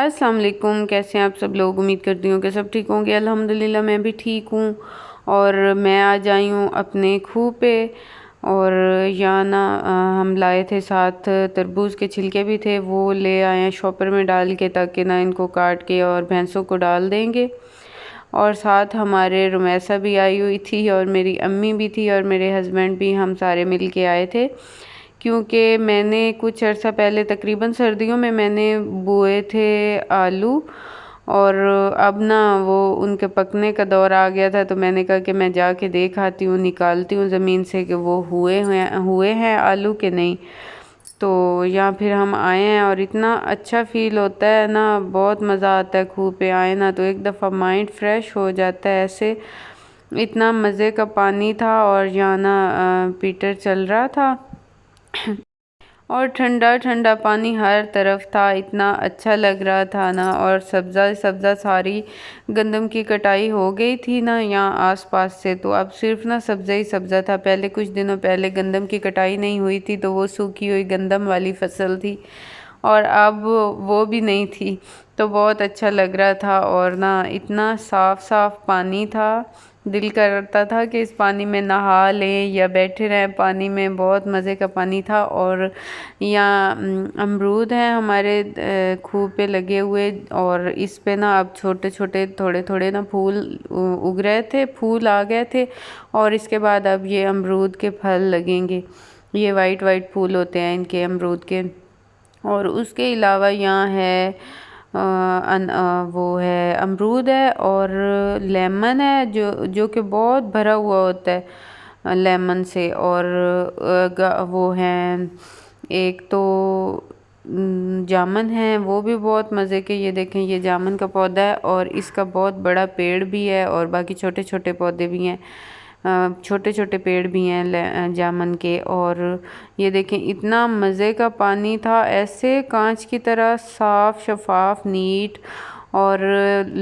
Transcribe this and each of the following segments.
अस्सलाम वालेकुम। कैसे हैं आप सब लोग? उम्मीद करती हूँ कि सब ठीक होंगे। अल्हम्दुलिल्लाह मैं भी ठीक हूँ। और मैं आज आई हूँ अपने खूह पे। और यहाँ ना हम लाए थे साथ तरबूज के छिलके भी थे, वो ले आए हैं शॉपर में डाल के, ताकि ना इनको काट के और भैंसों को डाल देंगे। और साथ हमारे रुमैसा भी आई हुई थी और मेरी अम्मी भी थी और मेरे हस्बैंड भी, हम सारे मिल के आए थे। क्योंकि मैंने कुछ अर्सा पहले तकरीबन सर्दियों में मैंने बोए थे आलू, और अब ना वो उनके पकने का दौर आ गया था, तो मैंने कहा कि मैं जाके देख आती हूँ, निकालती हूँ ज़मीन से कि वो हुए हैं आलू के नहीं। तो यहाँ फिर हम आए हैं और इतना अच्छा फ़ील होता है ना, बहुत मज़ा आता है। खूह पे आए ना तो एक दफ़ा माइंड फ्रेश हो जाता है ऐसे। इतना मज़े का पानी था और यहाँ ना पीटर चल रहा था और ठंडा ठंडा पानी हर तरफ था, इतना अच्छा लग रहा था ना। और सब्ज़ा सब्ज़ा सारी गंदम की कटाई हो गई थी ना यहाँ आसपास से, तो अब सिर्फ ना सब्ज़ा ही सब्ज़ा था। पहले कुछ दिनों पहले गंदम की कटाई नहीं हुई थी, तो वो सूखी हुई गंदम वाली फसल थी, और अब वो भी नहीं थी। तो बहुत अच्छा लग रहा था और ना इतना साफ़ साफ़ पानी था, दिल करता था कि इस पानी में नहा लें या बैठे रहें पानी में। बहुत मज़े का पानी था। और यहाँ अमरूद हैं हमारे खूह पे लगे हुए, और इस पे ना अब छोटे छोटे थोड़े थोड़े ना फूल उग रहे थे, फूल आ गए थे। और इसके बाद अब ये अमरूद के फल लगेंगे। ये वाइट वाइट फूल होते हैं इनके अमरूद के। और उसके अलावा यहाँ है वो है अमरूद है, और लेमन है जो कि बहुत भरा हुआ होता है लेमन से। और वो हैं एक तो जामुन है, वो भी बहुत मज़े के। ये देखें, ये जामुन का पौधा है और इसका बहुत बड़ा पेड़ भी है, और बाकी छोटे छोटे पौधे भी हैं, छोटे छोटे पेड़ भी हैं जामुन के। और ये देखें, इतना मज़े का पानी था, ऐसे कांच की तरह साफ़ शफाफ नीट। और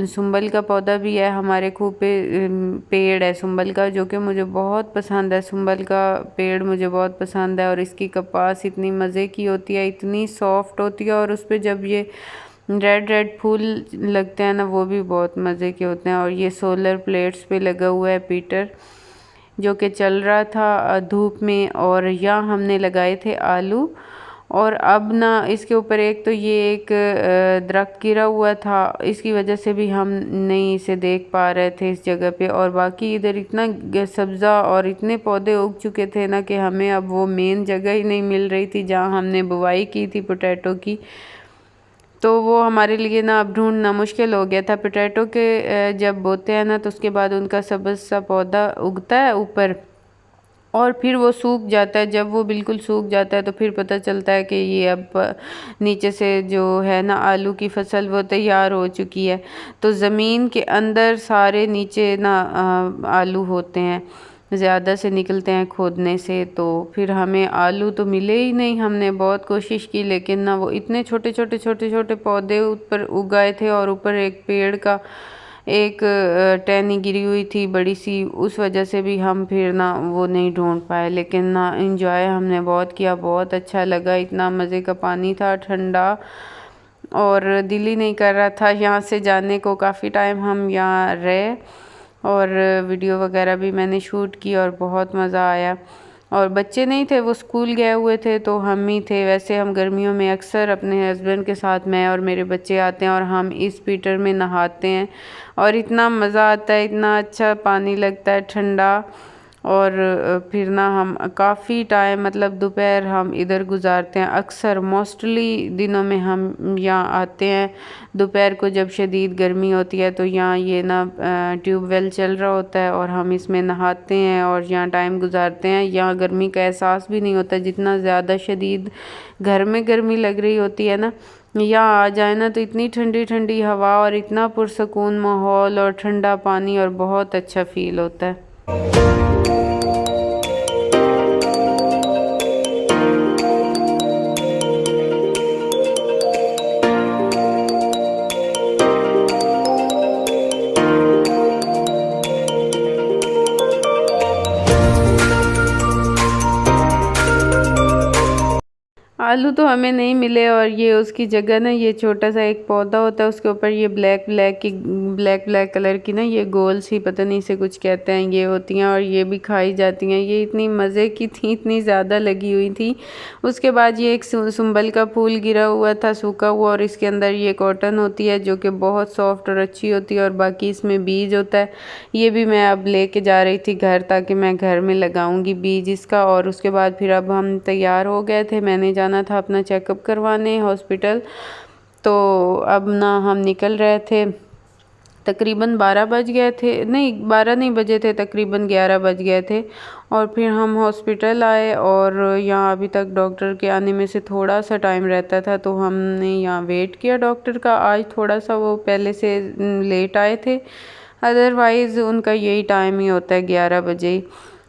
सुंबल का पौधा भी है हमारे खूह पे, पेड़ है सुंबल का, जो कि मुझे बहुत पसंद है। सुंबल का पेड़ मुझे बहुत पसंद है, और इसकी कपास इतनी मज़े की होती है, इतनी सॉफ्ट होती है, और उस पर जब ये रेड रेड फूल लगते हैं ना, वो भी बहुत मज़े के होते हैं। और ये सोलर प्लेट्स पे लगा हुआ है पीटर, जो कि चल रहा था धूप में। और यहाँ हमने लगाए थे आलू, और अब ना इसके ऊपर एक तो ये एक दरख्त गिरा हुआ था, इसकी वजह से भी हम नहीं इसे देख पा रहे थे इस जगह पे। और बाकी इधर इतना सब्ज़ा और इतने पौधे उग चुके थे ना कि हमें अब वो मेन जगह ही नहीं मिल रही थी जहाँ हमने बुवाई की थी पोटैटो की। तो वो हमारे लिए ना अब ढूंढना मुश्किल हो गया था। पोटैटो के जब बोते हैं ना, तो उसके बाद उनका सब्ज़ सा पौधा उगता है ऊपर, और फिर वो सूख जाता है। जब वो बिल्कुल सूख जाता है तो फिर पता चलता है कि ये अब नीचे से जो है ना आलू की फसल वो तैयार हो चुकी है। तो ज़मीन के अंदर सारे नीचे ना आलू होते हैं, ज़्यादा से निकलते हैं खोदने से। तो फिर हमें आलू तो मिले ही नहीं। हमने बहुत कोशिश की, लेकिन ना वो इतने छोटे छोटे छोटे छोटे पौधे ऊपर उगाए थे, और ऊपर एक पेड़ का एक टहनी गिरी हुई थी बड़ी सी, उस वजह से भी हम फिर ना वो नहीं ढूंढ पाए। लेकिन ना इंजॉय हमने बहुत किया, बहुत अच्छा लगा। इतना मज़े का पानी था, ठंडा, और दिल ही नहीं कर रहा था यहाँ से जाने को। काफ़ी टाइम हम यहाँ रहे, और वीडियो वगैरह भी मैंने शूट की, और बहुत मज़ा आया। और बच्चे नहीं थे, वो स्कूल गए हुए थे, तो हम ही थे। वैसे हम गर्मियों में अक्सर अपने हस्बैंड के साथ मैं और मेरे बच्चे आते हैं, और हम इस पीटर में नहाते हैं, और इतना मज़ा आता है, इतना अच्छा पानी लगता है ठंडा। और फिर ना हम काफ़ी टाइम, मतलब दोपहर हम इधर गुजारते हैं अक्सर। मोस्टली दिनों में हम यहाँ आते हैं दोपहर को, जब शदीद गर्मी होती है, तो यहाँ ये ना ट्यूबवेल चल रहा होता है, और हम इसमें नहाते हैं और यहाँ टाइम गुजारते हैं। यहाँ गर्मी का एहसास भी नहीं होता, जितना ज़्यादा शदीद घर में गर्मी लग रही होती है ना, यहाँ आ जाए ना तो इतनी ठंडी ठंडी हवा और इतना पुरसकून माहौल और ठंडा पानी, और बहुत अच्छा फ़ील होता है। आलू तो हमें नहीं मिले और ये उसकी जगह ना ये छोटा सा एक पौधा होता है, उसके ऊपर ये ब्लैक ब्लैक कलर की ना ये गोल सी, पता नहीं इसे कुछ कहते हैं, ये होती हैं और ये भी खाई जाती हैं। ये इतनी मज़े की थी, इतनी ज़्यादा लगी हुई थी। उसके बाद ये एक सुंबल का फूल गिरा हुआ था सूखा हुआ, और इसके अंदर ये कॉटन होती है जो कि बहुत सॉफ्ट और अच्छी होती है, और बाकी इसमें बीज होता है। ये भी मैं अब लेके जा रही थी घर, ताकि मैं घर में लगाऊंगी बीज इसका। और उसके बाद फिर अब हम तैयार हो गए थे, मैंने जाना था अपना चेकअप करवाने हॉस्पिटल। तो अब ना हम निकल रहे थे, तकरीबन 12 बज गए थे, नहीं 12 नहीं बजे थे, तकरीबन 11 बज गए थे। और फिर हम हॉस्पिटल आए, और यहाँ अभी तक डॉक्टर के आने में से थोड़ा सा टाइम रहता था, तो हमने यहाँ वेट किया डॉक्टर का। आज थोड़ा सा वो पहले से लेट आए थे, अदरवाइज़ उनका यही टाइम ही होता है 11 बजे ही।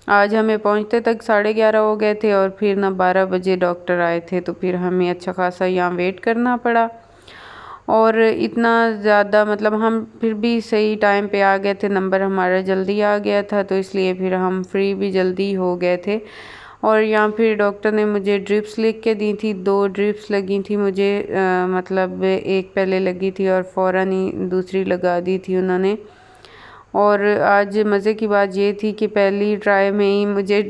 आज हमें पहुँचते तक 11:30 हो गए थे, और फिर ना 12 बजे डॉक्टर आए थे, तो फिर हमें अच्छा खासा यहाँ वेट करना पड़ा। और इतना ज़्यादा मतलब हम फिर भी सही टाइम पे आ गए थे, नंबर हमारा जल्दी आ गया था, तो इसलिए फिर हम फ्री भी जल्दी हो गए थे। और यहाँ फिर डॉक्टर ने मुझे ड्रिप्स लिख के दी थी, 2 ड्रिप्स लगी थी मुझे, मतलब एक पहले लगी थी और फ़ौरन ही दूसरी लगा दी थी उन्होंने। और आज मज़े की बात ये थी कि पहली ट्राई में ही मुझे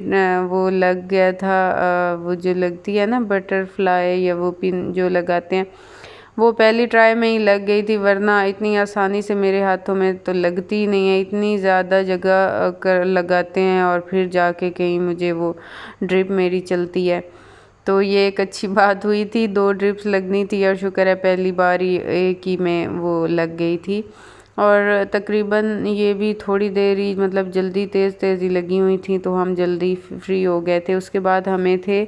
वो लग गया था, वो जो लगती है ना बटरफ्लाई या वो पिन जो लगाते हैं, वो पहली ट्राई में ही लग गई थी, वरना इतनी आसानी से मेरे हाथों में तो लगती ही नहीं है। इतनी ज़्यादा जगह कर लगाते हैं और फिर जाके कहीं मुझे वो ड्रिप मेरी चलती है। तो ये एक अच्छी बात हुई थी, 2 ड्रिप्स लगनी थी, और शुक्र है पहली बार ही एक ही में वो लग गई थी। और तकरीबन ये भी थोड़ी देर ही मतलब जल्दी तेज़ ही लगी हुई थी, तो हम जल्दी फ्री हो गए थे। उसके बाद हमें थे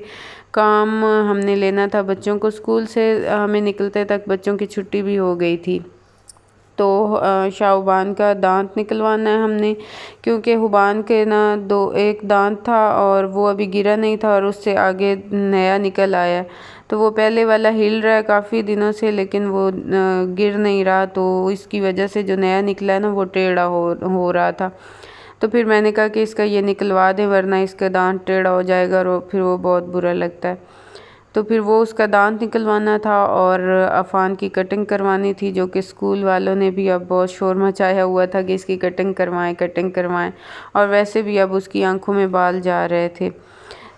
काम, हमने लेना था बच्चों को स्कूल से, हमें निकलते तक बच्चों की छुट्टी भी हो गई थी। तो शाहबान का दांत निकलवाना है हमने, क्योंकि हुबान के ना एक दांत था और वो अभी गिरा नहीं था, और उससे आगे नया निकल आया। तो वो पहले वाला हिल रहा है काफ़ी दिनों से, लेकिन वो गिर नहीं रहा, तो इसकी वजह से जो नया निकला है ना वो टेढ़ा हो रहा था। तो फिर मैंने कहा कि इसका ये निकलवा दें, वरना इसका दांत टेढ़ा हो जाएगा और फिर वो बहुत बुरा लगता है। तो फिर वो उसका दांत निकलवाना था, और अफ़ान की कटिंग करवानी थी, जो कि स्कूल वालों ने भी अब बहुत शोर मचाया हुआ था कि इसकी कटिंग करवाएं। और वैसे भी अब उसकी आंखों में बाल जा रहे थे।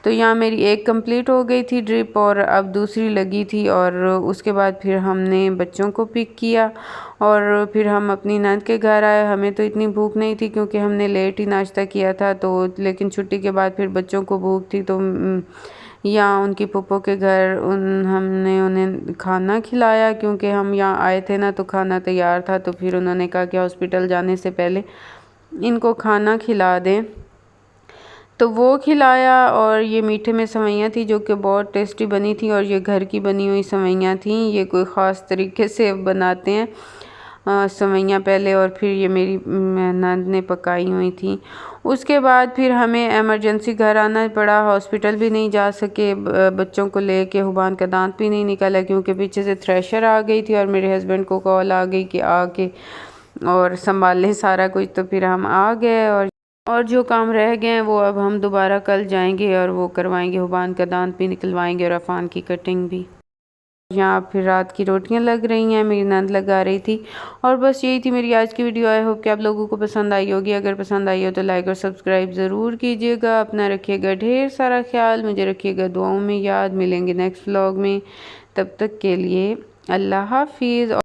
तो यहाँ मेरी एक कंप्लीट हो गई थी ड्रिप, और अब दूसरी लगी थी। और उसके बाद फिर हमने बच्चों को पिक किया, और फिर हम अपनी नंद के घर आए। हमें तो इतनी भूख नहीं थी, क्योंकि हमने लेट ही नाश्ता किया था, तो लेकिन छुट्टी के बाद फिर बच्चों को भूख थी, तो यहाँ उनकी पुप्पो के घर हमने उन्हें खाना खिलाया, क्योंकि हम यहाँ आए थे ना तो खाना तैयार था। तो फिर उन्होंने कहा कि हॉस्पिटल जाने से पहले इनको खाना खिला दें, तो वो खिलाया। और ये मीठे में सेवइयाँ थी, जो कि बहुत टेस्टी बनी थी, और ये घर की बनी हुई सेवइयाँ थी, ये कोई ख़ास तरीके से बनाते हैं सेवइयाँ पहले, और फिर ये मेरी नंद ने पकाई हुई थी। उसके बाद फिर हमें इमरजेंसी घर आना पड़ा, हॉस्पिटल भी नहीं जा सके बच्चों को लेके। हुबान का दांत भी नहीं निकला, क्योंकि पीछे से थ्रेशर आ गई थी, और मेरे हस्बैंड को कॉल आ गई कि आके और संभाल लें सारा कुछ। तो फिर हम आ गए, और जो काम रह गए हैं वो अब हम दोबारा कल जाएंगे और वो करवाएंगे। हुबान का दांत भी निकलवाएंगे और अफ़ान की कटिंग भी। यहाँ फिर रात की रोटियां लग रही हैं, मेरी नंद लगा रही थी। और बस यही थी मेरी आज की वीडियो। आई होप कि आप लोगों को पसंद आई होगी। अगर पसंद आई हो तो लाइक और सब्सक्राइब ज़रूर कीजिएगा। अपना रखिएगा ढेर सारा ख्याल, मुझे रखिएगा दुआओं में याद। मिलेंगे नेक्स्ट व्लॉग में, तब तक के लिए अल्लाह हाफिज़।